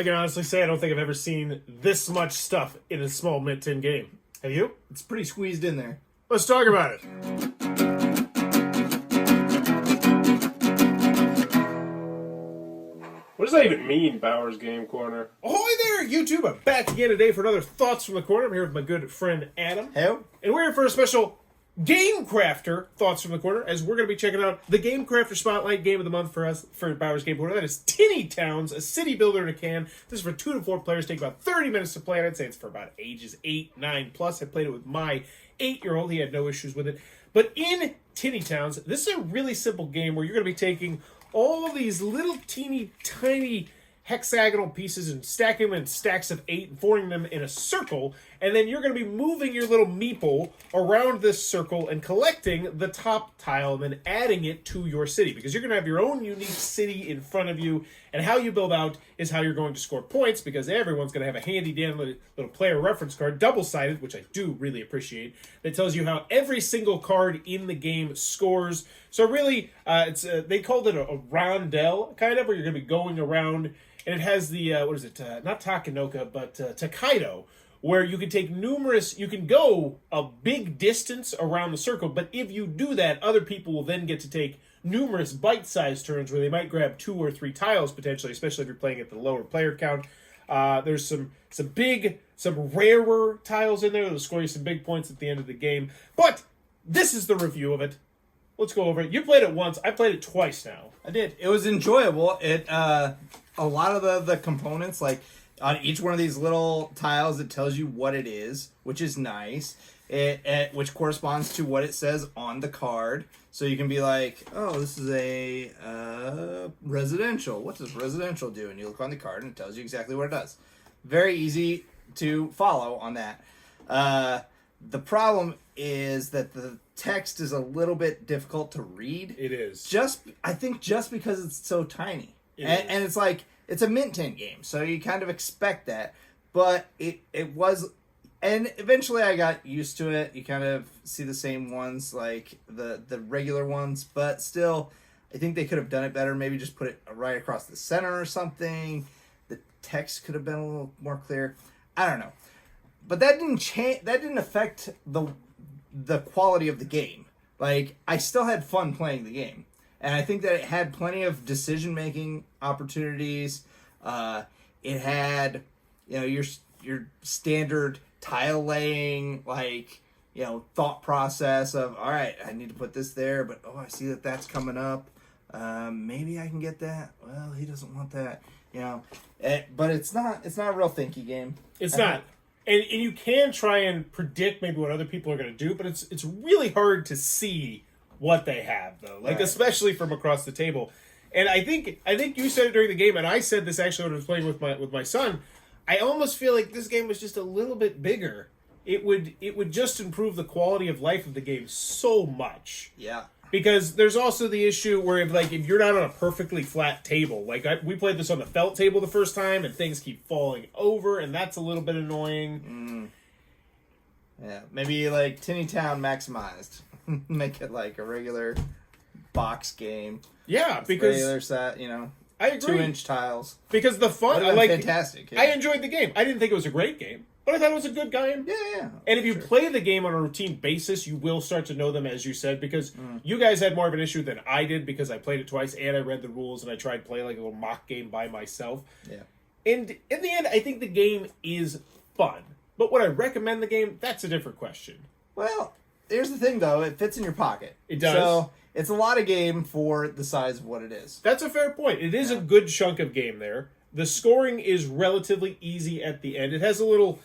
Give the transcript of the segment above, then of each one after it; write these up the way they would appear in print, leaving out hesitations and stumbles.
I can honestly say I don't think I've ever seen this much stuff in a small mint tin game. Have you? It's pretty squeezed in there. Let's talk about it. What does that even mean, Bowers Game Corner? Ahoy there, YouTube! I'm back again today for another Thoughts from the Corner. I'm here with my good friend Adam. Hey. And we're here for a special Game Crafter Thoughts from the Corner, as we're going to be checking out the Game Crafter Spotlight Game of the Month for us, for Bowers Game Corner. That is Tinny Towns, a city builder in a can. This is for 2 to 4 players. Take about 30 minutes to play, and I'd say it's for about ages 8, 9 plus. I played it with my 8-year-old. He had no issues with it. But in Tinny Towns, this is a really simple game where you're going to be taking all of these little teeny tiny hexagonal pieces and stacking them in stacks of 8 and forming them in a circle, and then you're going to be moving your little meeple around this circle and collecting the top tile and then adding it to your city, because you're going to have your own unique city in front of you, and how you build out is how you're going to score points, because everyone's going to have a handy dandy little player reference card, double-sided, which I do really appreciate, that tells you how every single card in the game scores. So really, they called it a roundel, kind of, where you're going to be going around. And it has the, not Takanoka, but Takedo, where you can take you can go a big distance around the circle, but if you do that, other people will then get to take numerous bite-sized turns where they might grab 2 or 3 tiles, potentially, especially if you're playing at the lower player count. There's some rarer tiles in there that'll score you some big points at the end of the game. But this is the review of it. Let's go over it. You played it once. I played it twice now. I did. It was enjoyable. A lot of the components, like on each one of these little tiles, it tells you what it is, which is nice. Which corresponds to what it says on the card. So you can be like, oh, this is a residential. What does residential do? And you look on the card and it tells you exactly what it does. Very easy to follow on that. The problem is that the text is a little bit difficult to read. It is. I think just because it's so tiny. And it's like, it's a mint tin game, so you kind of expect that. But it was, and eventually I got used to it. You kind of see the same ones, like the regular ones, but still, I think they could have done it better. Maybe just put it right across the center or something. The text could have been a little more clear. I don't know. But that didn't change. That didn't affect the quality of the game. Like, I still had fun playing the game, and I think that it had plenty of decision-making opportunities. It had, your standard tile laying, like, thought process of, all right, I need to put this there, but I see that that's coming up. Maybe I can get that. Well, he doesn't want that. But it's not a real thinky game. It's not. And you can try and predict maybe what other people are going to do, but it's really hard to see what they have, though. Like, right. Especially from across the table. And I think you said it during the game, and I said this actually when I was playing with my son. I almost feel like this game was just a little bit bigger. It would just improve the quality of life of the game so much. Yeah. Because there's also the issue where if you're not on a perfectly flat table, we played this on the felt table the first time, and things keep falling over, and that's a little bit annoying. Yeah, maybe like Tinny Town maximized. Make it like a regular box game. Yeah, because regular set, I agree. 2-inch tiles. Because the fun, fantastic. Yeah. I enjoyed the game. I didn't think it was a great game, but I thought it was a good game. Yeah. And if you play the game on a routine basis, you will start to know them, as you said, because you guys had more of an issue than I did, because I played it twice and I read the rules and I tried playing like a little mock game by myself. Yeah. And in the end, I think the game is fun. But would I recommend the game? That's a different question. Well, here's the thing, though. It fits in your pocket. It does. So it's a lot of game for the size of what it is. That's a fair point. It is a good chunk of game there. The scoring is relatively easy at the end. It has a little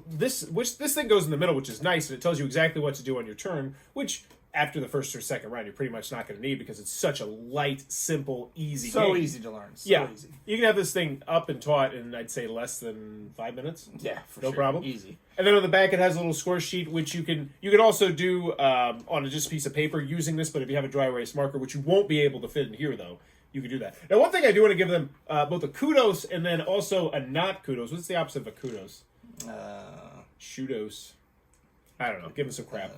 this thing goes in the middle, which is nice, and it tells you exactly what to do on your turn, which after the first or second round you're pretty much not going to need, because it's such a light, simple, easy game. So easy to learn. So easy. You can have this thing up and taught in, I'd say, less than 5 minutes. Yeah, no problem. Easy. And then on the back it has a little score sheet, which you can also do on just a piece of paper using this, but if you have a dry erase marker, which you won't be able to fit in here though, you can do that. Now, one thing I do want to give them both a kudos and then also a not kudos. What's the opposite of a kudos? Shootos. I don't know. Give them some crap.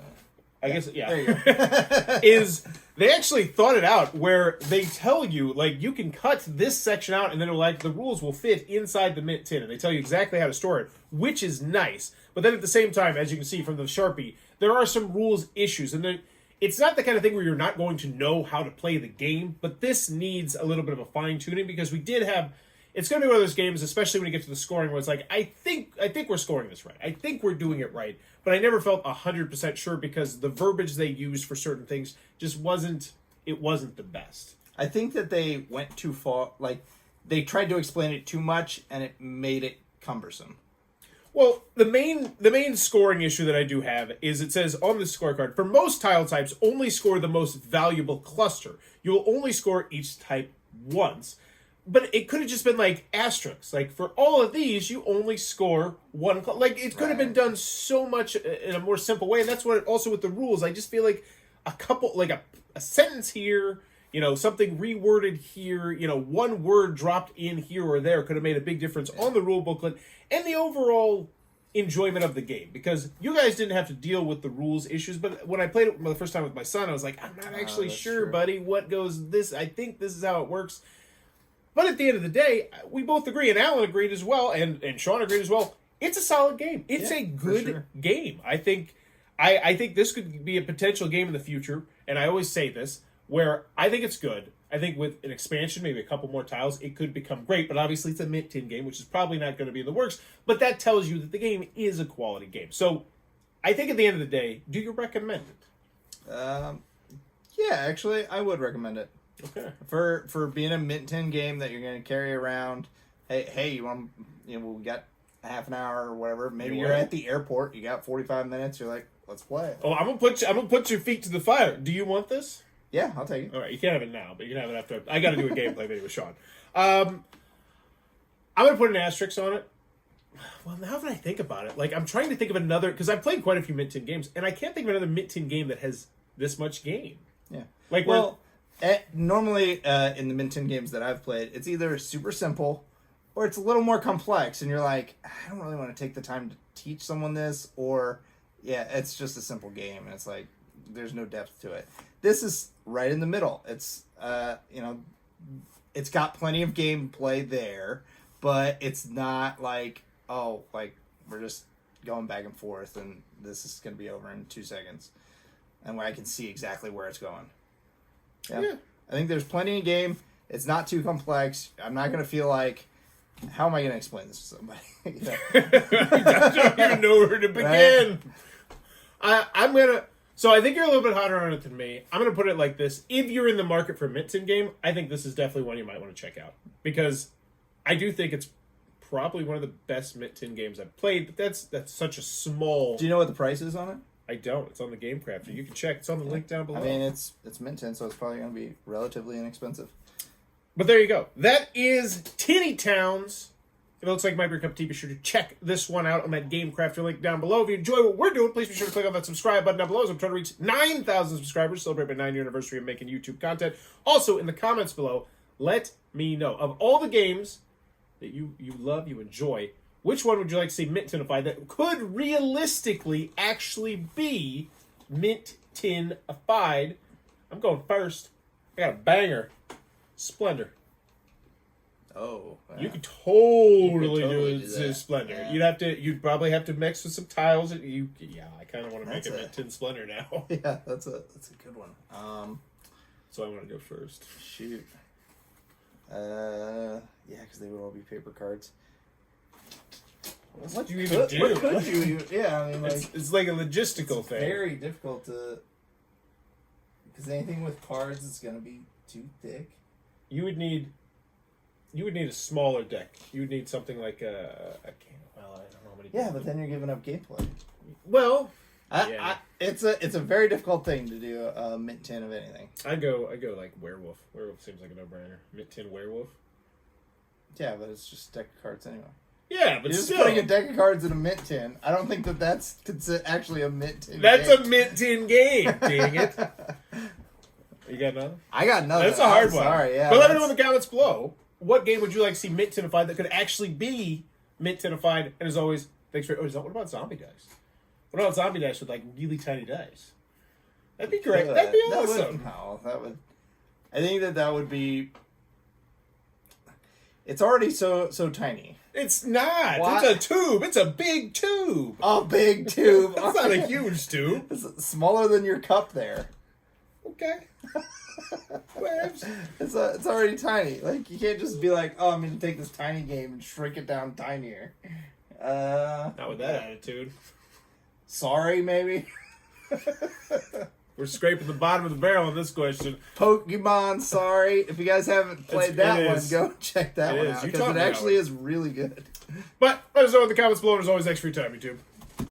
I guess, yeah. There you go. Is they actually thought it out where they tell you, like, you can cut this section out and then it'll, like, the rules will fit inside the mint tin. And they tell you exactly how to store it, which is nice. But then at the same time, as you can see from the Sharpie, there are some rules issues. And it's not the kind of thing where you're not going to know how to play the game, but this needs a little bit of a fine-tuning because we did have... It's going to be one of those games, especially when you get to the scoring, where it's like, I think we're scoring this right. I think we're doing it right. But I never felt 100% sure because the verbiage they used for certain things just wasn't the best. I think that they went too far. Like, they tried to explain it too much, and it made it cumbersome. Well, the main scoring issue that I do have is it says on the scorecard, for most tile types, only score the most valuable cluster. You will only score each type once. But it could have just been like asterisks. Like for all of these, you only score one. Like it could have been done so much in a more simple way. And that's what also with the rules. I just feel like a couple, like a sentence here, something reworded here, one word dropped in here or there could have made a big difference on the rule booklet and the overall enjoyment of the game. Because you guys didn't have to deal with the rules issues. But when I played it the first time with my son, I was like, I'm not actually sure, buddy, what goes this. I think this is how it works. But at the end of the day, we both agree, and Alan agreed as well, and Sean agreed as well. It's a solid game. It's a good game. I think this could be a potential game in the future, and I always say this, where I think it's good. I think with an expansion, maybe a couple more tiles, it could become great. But obviously, it's a mint tin game, which is probably not going to be in the works. But that tells you that the game is a quality game. So I think at the end of the day, do you recommend it? Yeah, actually, I would recommend it. Okay. For being a mint tin game that you're going to carry around, hey, you want, we got half an hour or whatever. Maybe you're at the airport. You got 45 minutes. You're like, let's play. Oh, I'm gonna put your feet to the fire. Do you want this? Yeah, I'll take it. All right, you can't have it now, but you can have it after. I got to do a gameplay video with Sean. I'm gonna put an asterisk on it. Well, now that I think about it, like I'm trying to think of another because I've played quite a few mint tin games, and I can't think of another mint tin game that has this much game. Yeah. Like normally, in the mint tin games that I've played, it's either super simple or it's a little more complex, and you're like, I don't really want to take the time to teach someone this, or it's just a simple game, and it's like there's no depth to it. This is right in the middle. It's it's got plenty of gameplay there, but it's not like we're just going back and forth, and this is going to be over in 2 seconds, and where I can see exactly where it's going. Yeah. I think there's plenty of game. It's not too complex. I'm not going to feel like, how am I going to explain this to somebody? I don't even know where to begin. Right? So I think you're a little bit hotter on it than me. I'm going to put it like this. If you're in the market for a mint tin game, I think this is definitely one you might want to check out. Because I do think it's probably one of the best mint tin games I've played, but that's such a small... Do you know what the price is on it? I don't. It's on the Game Crafter. You can check. It's on the link down below. I mean, it's mint tin, so it's probably going to be relatively inexpensive. But there you go. That is Tinny Towns. If it looks like my beer cup of tea, be sure to check this one out on that Game Crafter link down below. If you enjoy what we're doing, please be sure to click on that subscribe button down below as I'm trying to reach 9,000 subscribers, celebrate my 9-year anniversary of making YouTube content. Also, in the comments below, let me know. Of all the games that you love, you enjoy, which one would you like to see mint tinified that could realistically actually be mint tinified? I'm going first. I got a banger. Splendor. Oh, wow. You could totally do that. Splendor. Yeah. You'd probably have to mix with some tiles. I kind of want to make a mint tin Splendor now. Yeah, that's a good one. So I want to go first. Shoot. Yeah, because they would all be paper cards. What do you even do? What could you? Yeah, I mean, it's like a logistical thing. Very difficult to, because anything with cards is going to be too thick. You would need a smaller deck. You would need something like a I don't know how many. Yeah, but then you're giving up gameplay. Well, it's a very difficult thing to do a mint tin of anything. I go like werewolf. Werewolf seems like a no-brainer. Mint tin werewolf. Yeah, but it's just a deck of cards anyway. Yeah, but you're still. Just putting a deck of cards in a mint tin. I don't think that's actually a mint tin. That's a mint tin game. Dang it. You got another? I got another. That's a hard one. Sorry, yeah. But let me know in the comments below. What game would you like to see mint tinified that could actually be mint tinified? And as always, thanks for... what about zombie dice? What about zombie dice with like really tiny dice? That'd be great. That'd be awesome. That would. I think that would be. It's already so tiny. It's not. What? It's a tube. It's a big tube. A big tube. It's not a huge tube. It's smaller than your cup there. Okay. It's already tiny. Like, you can't just be like, oh, I'm going to take this tiny game and shrink it down tinier. Not with that attitude. Sorry, maybe. We're scraping the bottom of the barrel on this question. Pokemon, sorry. If you guys haven't played that one, go check that one out. You Because it actually is really good. But let us know in the comments below. There's always extra time, YouTube.